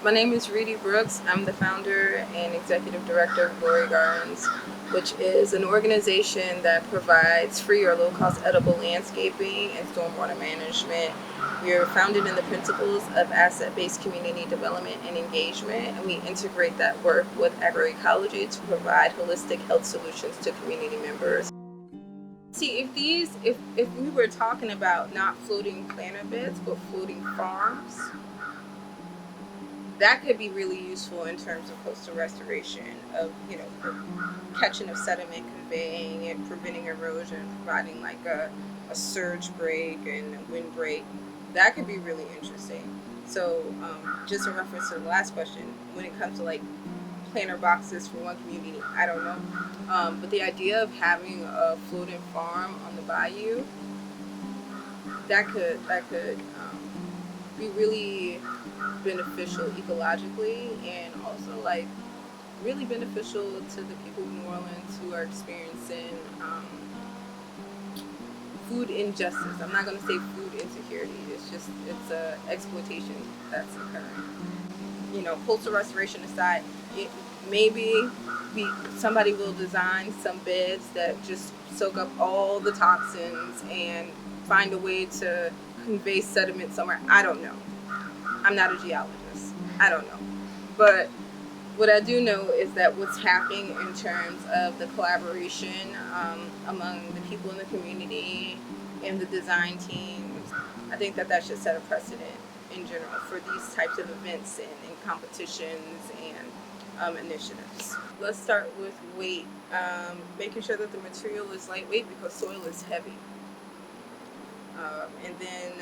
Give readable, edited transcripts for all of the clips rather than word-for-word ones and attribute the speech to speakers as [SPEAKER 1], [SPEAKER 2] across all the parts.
[SPEAKER 1] My name is Reedy Brooks. I'm the founder and executive director of Glory Gardens, which is an organization that provides free or low-cost edible landscaping and stormwater management. We are founded in the principles of asset-based community development and engagement, and we integrate that work with agroecology to provide holistic health solutions to community members. See, if we were talking about not floating planter beds, but floating farms, that could be really useful in terms of coastal restoration of, catching of sediment, conveying and preventing erosion, providing like a surge break and a wind break. That could be really interesting. So just in reference to the last question, when it comes to like planter boxes for one community, I don't know. But the idea of having a floating farm on the bayou, that could be really beneficial ecologically, and also like really beneficial to the people of New Orleans who are experiencing food injustice. I'm not going to say food insecurity. It's a exploitation that's occurring. Coastal restoration aside, it, maybe somebody will design some beds that just soak up all the toxins and find a way to convey sediment somewhere. I don't know. I'm not a geologist. I don't know. But what I do know is that what's happening in terms of the collaboration among the people in the community and the design teams, I think that should set a precedent in general for these types of events and competitions and initiatives. Let's start with weight. Making sure that the material is lightweight because soil is heavy. And then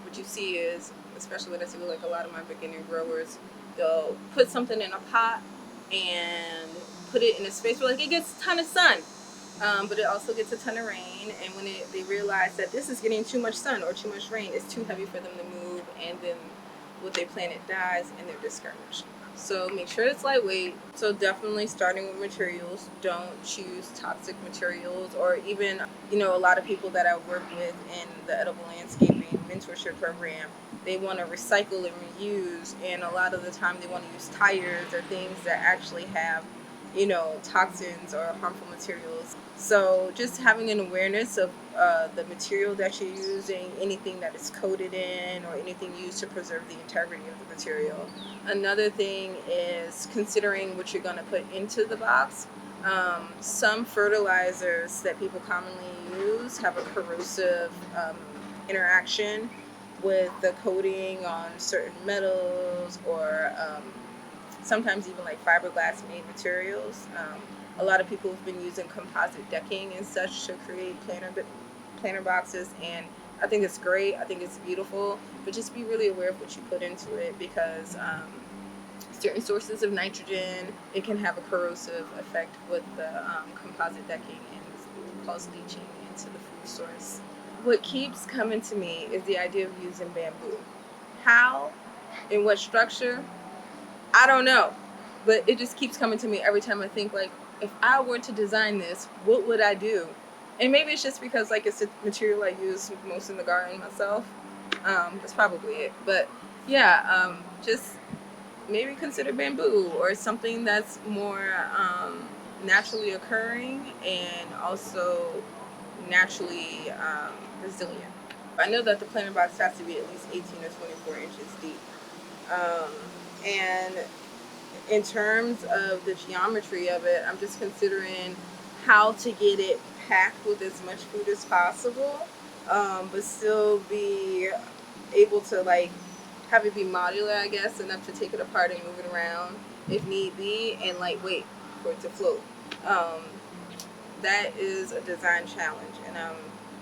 [SPEAKER 1] what you see is, especially what I see with like a lot of my beginner growers, they'll put something in a pot and put it in a space where like it gets a ton of sun, but it also gets a ton of rain. And when they realize that this is getting too much sun or too much rain, it's too heavy for them to move, and then what they planted dies and they're discouraged. So make sure it's lightweight. So definitely starting with materials. Don't choose toxic materials, or even, a lot of people that I work with in the edible landscaping mentorship program, they want to recycle and reuse, and a lot of the time they want to use tires or things that actually have, toxins or harmful materials. So just having an awareness of the material that you're using, anything that is coated in, or anything used to preserve the integrity of the material. Another thing is considering what you're going to put into the box. Some fertilizers that people commonly use have a corrosive interaction with the coating on certain metals, or sometimes even like fiberglass made materials. A lot of people have been using composite decking and such to create planter boxes, and I think it's great. I think it's beautiful, but just be really aware of what you put into it, because certain sources of nitrogen, it can have a corrosive effect with the composite decking and cause leaching into the food source. What keeps coming to me is the idea of using bamboo. How? In what structure? I don't know. But it just keeps coming to me every time I think, like, if I were to design this, what would I do? And maybe it's just because, like, it's a material I use most in the garden myself. That's probably it. But yeah, just maybe consider bamboo or something that's more naturally occurring and also naturally resilient. I know that the planter box has to be at least 18 or 24 inches deep. And in terms of the geometry of it, I'm just considering how to get it packed with as much food as possible, but still be able to like have it be modular, I guess, enough to take it apart and move it around if need be, and lightweight for it to float. That is a design challenge, and I'm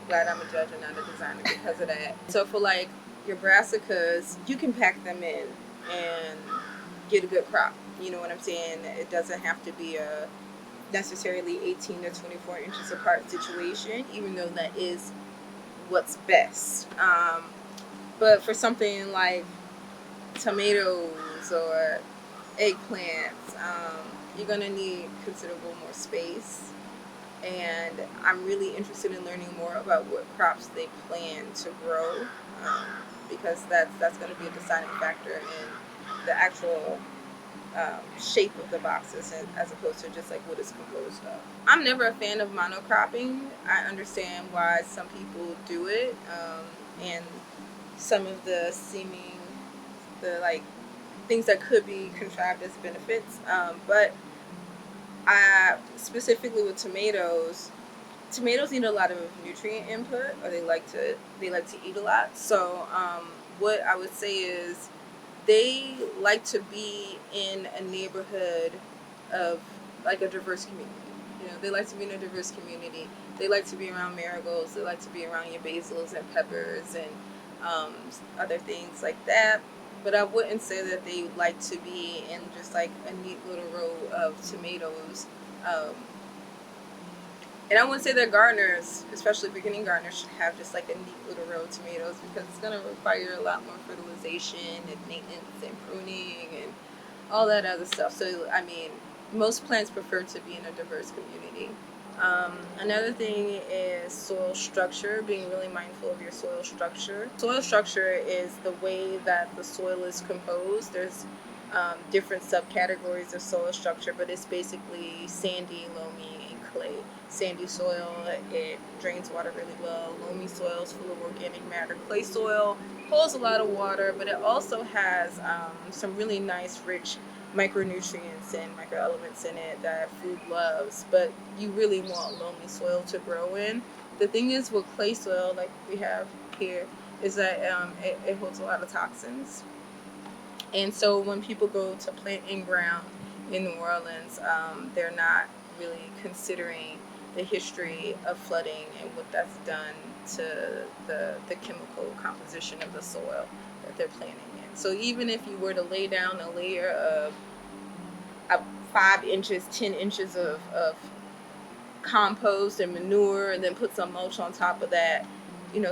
[SPEAKER 1] glad I'm a judge and not a designer because of that. So for like your brassicas, you can pack them in and get a good crop. You know what I'm saying? It doesn't have to be a necessarily 18 to 24 inches apart situation, even though that is what's best. But for something like tomatoes or eggplants, you're going to need considerable more space. And I'm really interested in learning more about what crops they plan to grow, because that's going to be a deciding factor in the actual shape of the boxes, and as opposed to just like what it's composed of. I'm never a fan of monocropping. I understand why some people do it, and some of the seeming, the like things that could be contrived as benefits. But I specifically with tomatoes need a lot of nutrient input, or they like to eat a lot. So what I would say is they like to be in a neighborhood of like a diverse community. They like to be in a diverse community. They like to be around marigolds. They like to be around your basils and peppers and other things like that. But I wouldn't say that they like to be in just like a neat little row of tomatoes. Um, and I wouldn't say that gardeners, especially beginning gardeners, should have just like a neat little row of tomatoes, because it's going to require a lot more fertilization and maintenance and pruning and all that other stuff. So, I mean, most plants prefer to be in a diverse community. Another thing is soil structure, being really mindful of your soil structure. Soil structure is the way that the soil is composed. There's different subcategories of soil structure, but it's basically sandy, loamy, and clay. Sandy soil, it drains water really well. Loamy soil is full of organic matter. Clay soil holds a lot of water, but it also has some really nice, rich micronutrients and microelements in it that food loves. But you really want loamy soil to grow in. The thing is with clay soil, like we have here, is that it holds a lot of toxins. And so when people go to plant in ground in New Orleans, they're not really considering the history of flooding and what that's done to the chemical composition of the soil that they're planting in. So even if you were to lay down a layer of 5 inches, 10 inches of compost and manure, and then put some mulch on top of that,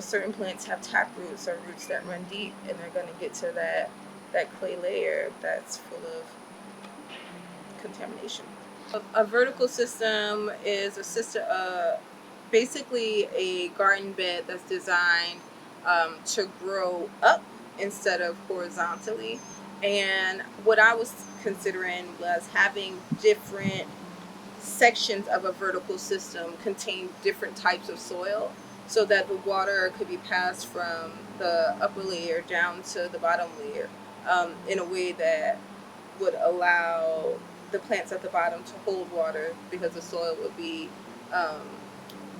[SPEAKER 1] certain plants have tap roots or roots that run deep, and they're going to get to that clay layer that's full of contamination. A vertical system is a system, basically a garden bed that's designed to grow up instead of horizontally. And what I was considering was having different sections of a vertical system contain different types of soil, so that the water could be passed from the upper layer down to the bottom layer, in a way that would allow the plants at the bottom to hold water, because the soil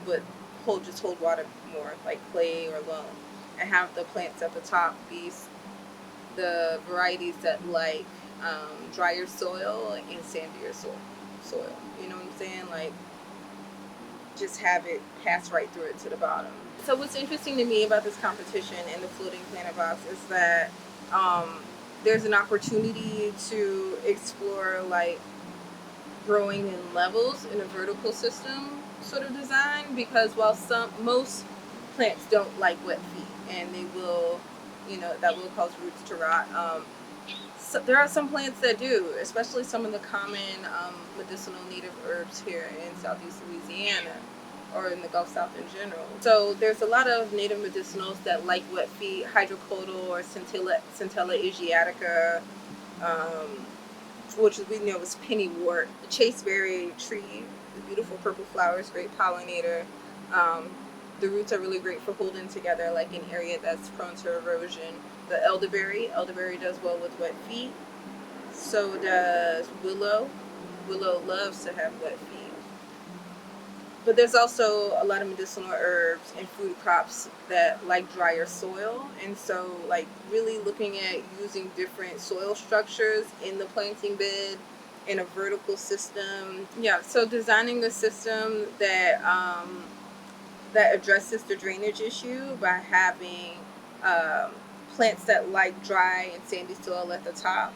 [SPEAKER 1] would hold water more, like clay or loam, and have the plants at the top be the varieties that like drier soil and sandier soil. You know what I'm saying? Like, just have it pass right through it to the bottom. So what's interesting to me about this competition in the floating planter box is that there's an opportunity to explore like growing in levels in a vertical system sort of design, because while most plants don't like wet feet, and they will, that will cause roots to rot. So there are some plants that do, especially some of the common medicinal native herbs here in Southeast Louisiana, or in the Gulf South in general. So there's a lot of native medicinals that like wet feet, hydrocodal or Centella asiatica, which we know is pennywort. The chasteberry tree, the beautiful purple flowers, great pollinator. The roots are really great for holding together, like an area that's prone to erosion. The elderberry does well with wet feet. So does willow. Willow loves to have wet feet. But there's also a lot of medicinal herbs and food crops that like drier soil. And so, like, really looking at using different soil structures in the planting bed in a vertical system. Yeah, so designing a system that that addresses the drainage issue by having plants that like dry and sandy soil at the top,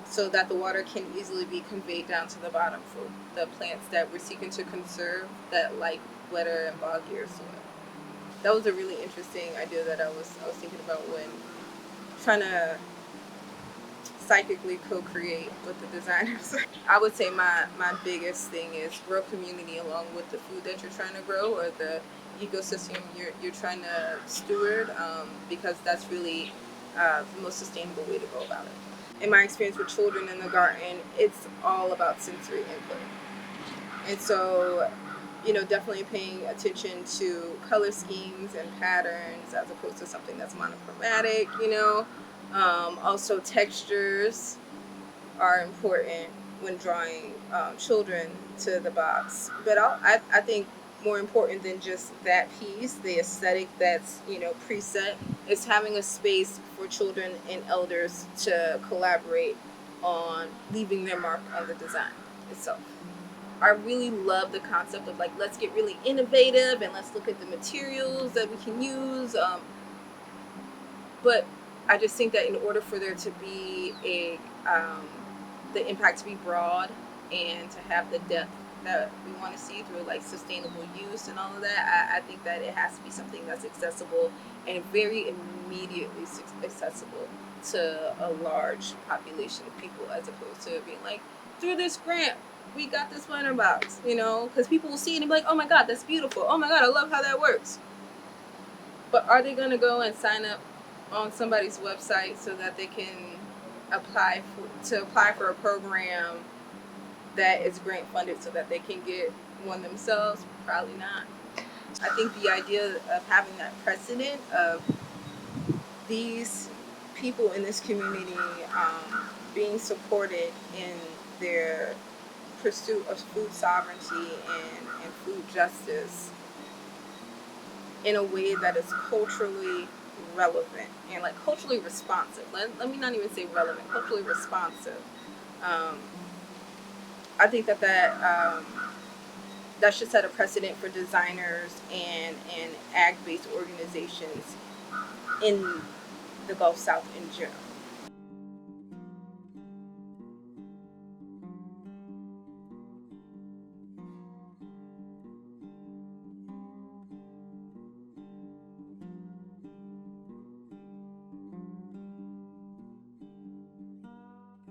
[SPEAKER 1] so that the water can easily be conveyed down to the bottom for the plants that we're seeking to conserve that like wetter and boggier soil. That was a really interesting idea that I was thinking about when trying to psychically co-create with the designers. I would say my biggest thing is grow community along with the food that you're trying to grow, or the ecosystem you're trying to steward, because that's really the most sustainable way to go about it. in my experience with children in the garden, it's all about sensory input. And so, definitely paying attention to color schemes and patterns as opposed to something that's monochromatic. Also, textures are important when drawing children to the box. But I think more important than just that piece, the aesthetic that's preset, is having a space for children and elders to collaborate on leaving their mark on the design itself. I really love the concept of, like, let's get really innovative and let's look at the materials that we can use. But I just think that in order for there to be the impact to be broad and to have the depth that we want to see through, like, sustainable use and all of that, I think that it has to be something that's accessible and very immediately accessible to a large population of people, as opposed to being like, through this grant, we got this planter box, because people will see it and be like, oh my God, that's beautiful. Oh my God, I love how that works. But are they going to go and sign up on somebody's website so that they can apply for a program that is grant funded so that they can get one themselves? Probably not. I think the idea of having that precedent of these people in this community being supported in their pursuit of food sovereignty and food justice in a way that is culturally relevant and, like, culturally responsive. Let me not even say relevant, culturally responsive. I think that should set a precedent for designers and ag-based organizations in the Gulf South in general.